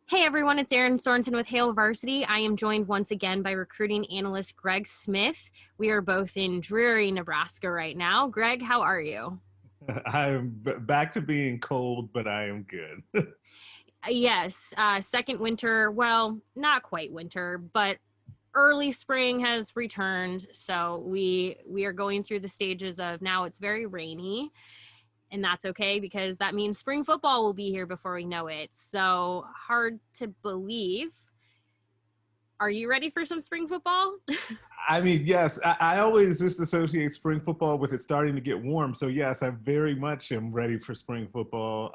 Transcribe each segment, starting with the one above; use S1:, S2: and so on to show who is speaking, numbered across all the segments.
S1: Hey everyone, it's Erin Sorensen with Hail Varsity. I am joined once again by recruiting analyst Greg Smith. We are both in dreary Nebraska right now. Greg, how are you?
S2: I'm back to being cold, but I am good.
S1: Yes, second winter, well, not quite winter, but early spring has returned. So we are going through the stages of now it's very rainy, and that's okay because that means spring football will be here before we know it. So hard to believe. Are you ready for some spring football?
S2: I mean, yes, I always just associate spring football with it starting to get warm. So yes, I very much am ready for spring football.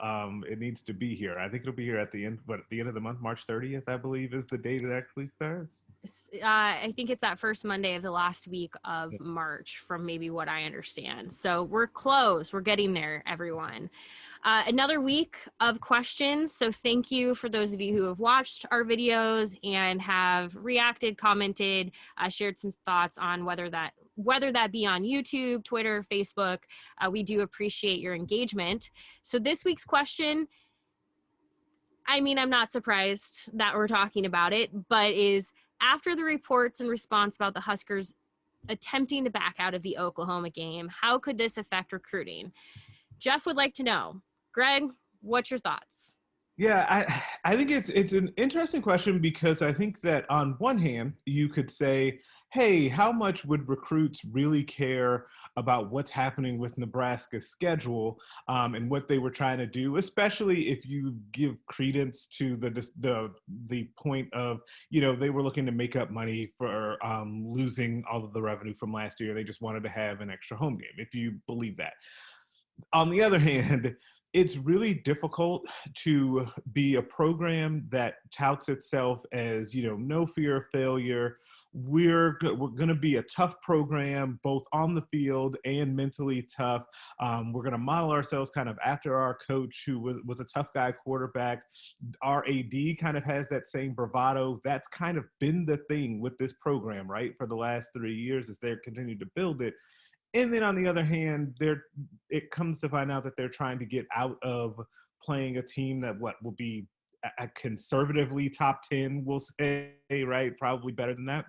S2: It needs to be here. I think it'll be here at the end, but at the end of the month, March 30th, I believe, is the date it actually starts.
S1: I think it's that first Monday of the last week of March, from maybe what I understand. So we're close. We're getting there, everyone. Another week of questions. So thank you for those of you who have watched our videos and have reacted, commented, shared some thoughts on whether that be on YouTube, Twitter, Facebook. We do appreciate your engagement. So this week's question, I mean, I'm not surprised that we're talking about it, but is after the reports and response about the Huskers attempting to back out of the Oklahoma game, how could this affect recruiting? Jeff would like to know. Greg, what's your thoughts?
S2: Yeah, I think it's an interesting question because I think that on one hand, you could say, hey, how much would recruits really care about what's happening with Nebraska's schedule and what they were trying to do, especially if you give credence to the point of, they were looking to make up money for losing all of the revenue from last year. They just wanted to have an extra home game, if you believe that. On the other hand, it's really difficult to be a program that touts itself as, no fear of failure. We're going to be a tough program, both on the field and mentally tough. We're going to model ourselves kind of after our coach, who was a tough guy quarterback. Our AD kind of has that same bravado. That's kind of been the thing with this program, right, for the last 3 years, as they're continuing to build it. And then on the other hand, it comes to find out that they're trying to get out of playing a team that will be a conservatively top 10, we'll say, right? Probably better than that.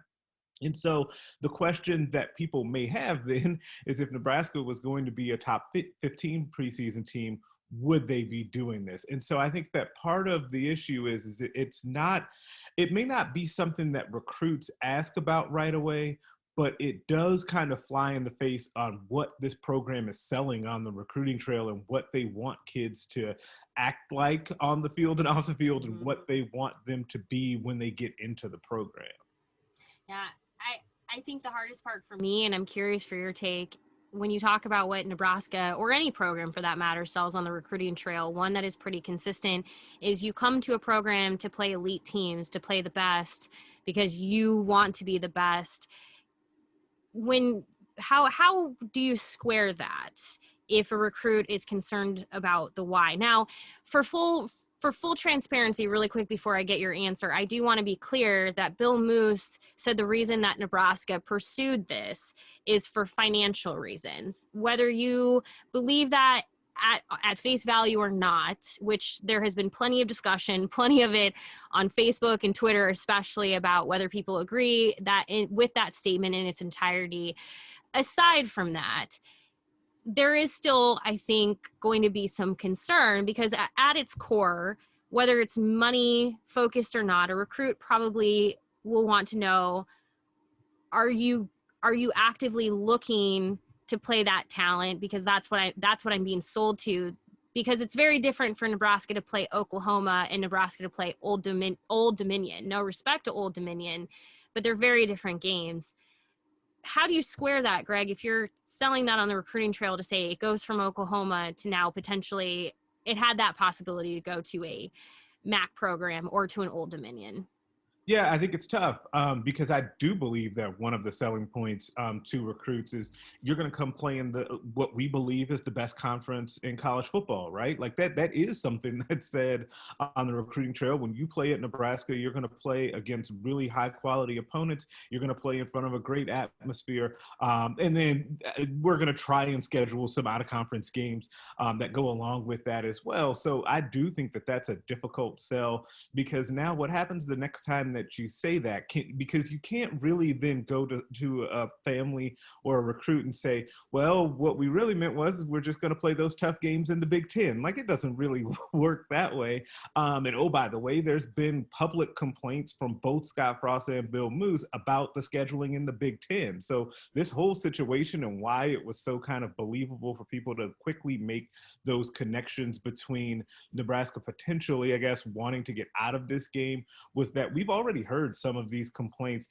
S2: And so the question that people may have then is, if Nebraska was going to be a top 15 preseason team, would they be doing this? And so I think that part of the issue is it may not be something that recruits ask about right away, but it does kind of fly in the face on what this program is selling on the recruiting trail and what they want kids to act like on the field and off the field, and what they want them to be when they get into the program.
S1: Yeah, I think the hardest part for me, and I'm curious for your take, when you talk about what Nebraska, or any program for that matter, sells on the recruiting trail, one that is pretty consistent is you come to a program to play elite teams, to play the best because you want to be the best. How do you square that if a recruit is concerned about the why? Now, for full transparency, really quick before I get your answer, I do want to be clear that Bill Moose said the reason that Nebraska pursued this is for financial reasons. Whether you believe that at face value or not, which there has been plenty of discussion, plenty of it on Facebook and Twitter, especially, about whether people agree with that statement in its entirety. Aside from that, there is still, I think, going to be some concern because at its core, whether it's money focused or not, a recruit probably will want to know, are you actively looking to play that talent, because that's what I'm being sold to, because it's very different for Nebraska to play Oklahoma and Nebraska to play Old Dominion. No respect to Old Dominion, but they're very different games. How do you square that, Greg, if you're selling that on the recruiting trail to say it goes from Oklahoma to now potentially it had that possibility to go to a MAC program or to an Old Dominion?
S2: Yeah, I think it's tough because I do believe that one of the selling points to recruits is you're going to come play in the what we believe is the best conference in college football, right? Like that is something that's said on the recruiting trail. When you play at Nebraska, you're going to play against really high quality opponents. You're going to play in front of a great atmosphere, and then we're going to try and schedule some out of conference games that go along with that as well. So I do think that that's a difficult sell because now what happens the next time that you say that because you can't really then go to a family or a recruit and say, well, what we really meant was we're just going to play those tough games in the Big Ten. Like it doesn't really work that way. And oh, by the way, there's been public complaints from both Scott Frost and Bill Moose about the scheduling in the Big Ten. So this whole situation and why it was so kind of believable for people to quickly make those connections between Nebraska potentially, I guess, wanting to get out of this game was that we've already heard some of these complaints.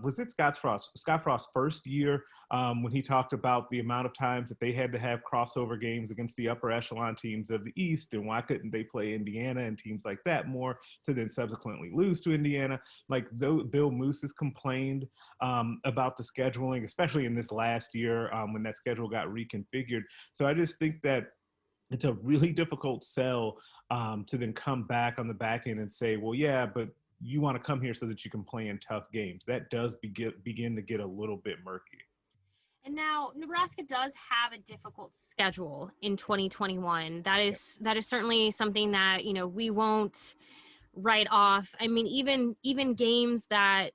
S2: Was it Scott Frost's first year when he talked about the amount of times that they had to have crossover games against the upper echelon teams of the East, and why couldn't they play Indiana and teams like that more to then subsequently lose to Indiana? Like Bill Moose has complained about the scheduling, especially in this last year when that schedule got reconfigured. So I just think that it's a really difficult sell to then come back on the back end and say, well, yeah, but you want to come here so that you can play in tough games. That does begin to get a little bit murky.
S1: And now Nebraska does have a difficult schedule in 2021. That is certainly something that, we won't write off. I mean, even games that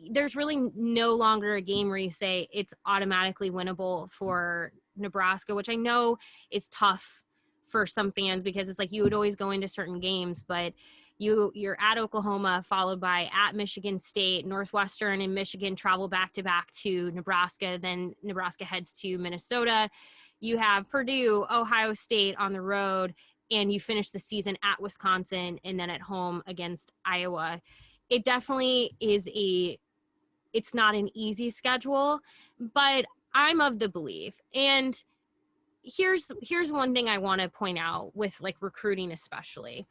S1: there's really no longer a game where you say it's automatically winnable for Nebraska, which I know is tough for some fans because it's like you would always go into certain games, but you're at Oklahoma, followed by at Michigan State, Northwestern and Michigan travel back to back to Nebraska. Then Nebraska heads to Minnesota. You have Purdue, Ohio State on the road, and you finish the season at Wisconsin and then at home against Iowa. It definitely it's not an easy schedule, but I'm of the belief. And here's one thing I want to point out with like recruiting, especially.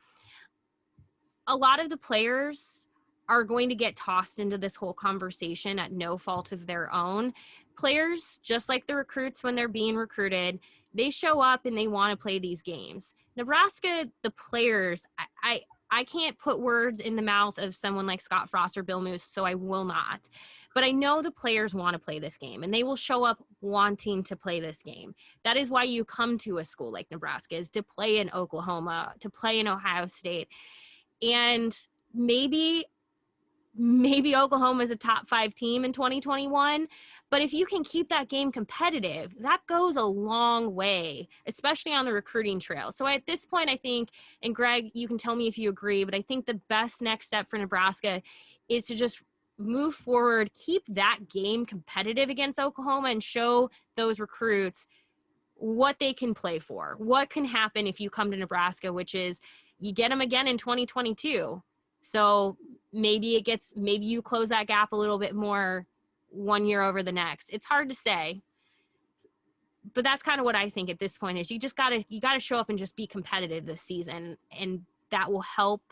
S1: A lot of the players are going to get tossed into this whole conversation at no fault of their own. Players, just like the recruits when they're being recruited, they show up and they want to play these games. Nebraska, the players, I can't put words in the mouth of someone like Scott Frost or Bill Moose, so I will not. But I know the players want to play this game, and they will show up wanting to play this game. That is why you come to a school like Nebraska, is to play in Oklahoma, to play in Ohio State. And maybe Oklahoma is a top 5 team in 2021, but if you can keep that game competitive, that goes a long way, especially on the recruiting trail. So at this point, I think, and Greg, you can tell me if you agree, but I think the best next step for Nebraska is to just move forward, keep that game competitive against Oklahoma, and show those recruits what they can play for, what can happen if you come to Nebraska, which is you get them again in 2022. So maybe you close that gap a little bit more one year over the next. It's hard to say, but that's kind of what I think at this point is you gotta show up and just be competitive this season. And that will help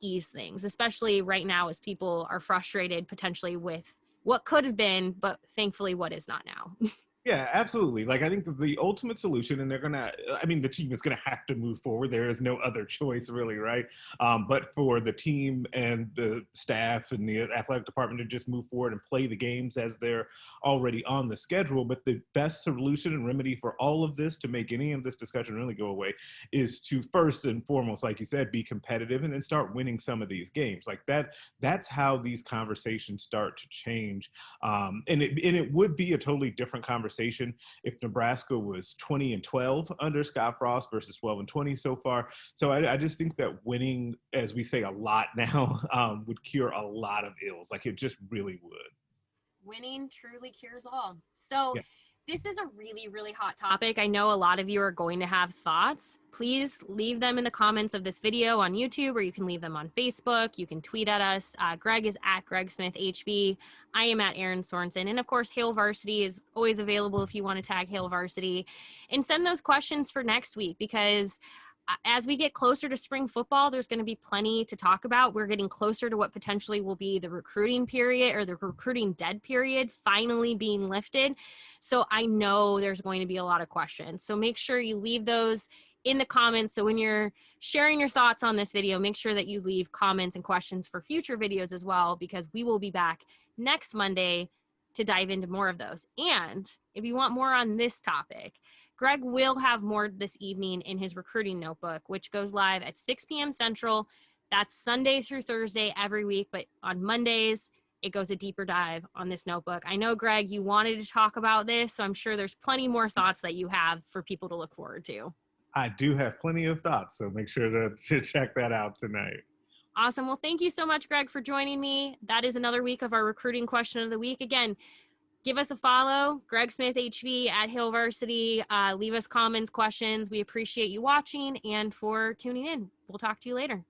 S1: ease things, especially right now as people are frustrated potentially with what could have been, but thankfully what is not now.
S2: Yeah, absolutely. Like, I think the ultimate solution, and the team is going to have to move forward. There is no other choice, really, right? But for the team and the staff and the athletic department to just move forward and play the games as they're already on the schedule. But the best solution and remedy for all of this to make any of this discussion really go away is to first and foremost, like you said, be competitive and then start winning some of these games. Like that's how these conversations start to change. And it would be a totally different conversation if Nebraska was 20-12 under Scott Frost versus 12-20 so far. So I just think that winning, as we say a lot now, would cure a lot of ills. Like it just really would.
S1: Winning truly cures all. So
S2: Yeah.
S1: this is a really, really hot topic. I know a lot of you are going to have thoughts. Please leave them in the comments of this video on YouTube, or you can leave them on Facebook. You can tweet at us. Greg is at Greg Smith HV. I am at Erin Sorensen. And of course, Hail Varsity is always available if you want to tag Hail Varsity. And send those questions for next week, because as we get closer to spring football, there's going to be plenty to talk about. We're getting closer to what potentially will be the recruiting period, or the recruiting dead period finally being lifted. So I know there's going to be a lot of questions. So make sure you leave those in the comments. So when you're sharing your thoughts on this video, make sure that you leave comments and questions for future videos as well, because we will be back next Monday to dive into more of those. And if you want more on this topic, Greg will have more this evening in his recruiting notebook, which goes live at 6 p.m. Central. That's Sunday through Thursday every week, but on Mondays, it goes a deeper dive on this notebook. I know, Greg, you wanted to talk about this, so I'm sure there's plenty more thoughts that you have for people to look forward to.
S2: I do have plenty of thoughts, so make sure to check that out tonight.
S1: Awesome. Well, thank you so much, Greg, for joining me. That is another week of our recruiting question of the week. Again, give us a follow, Greg Smith HV at Hail Varsity. Leave us comments, questions. We appreciate you watching and for tuning in. We'll talk to you later.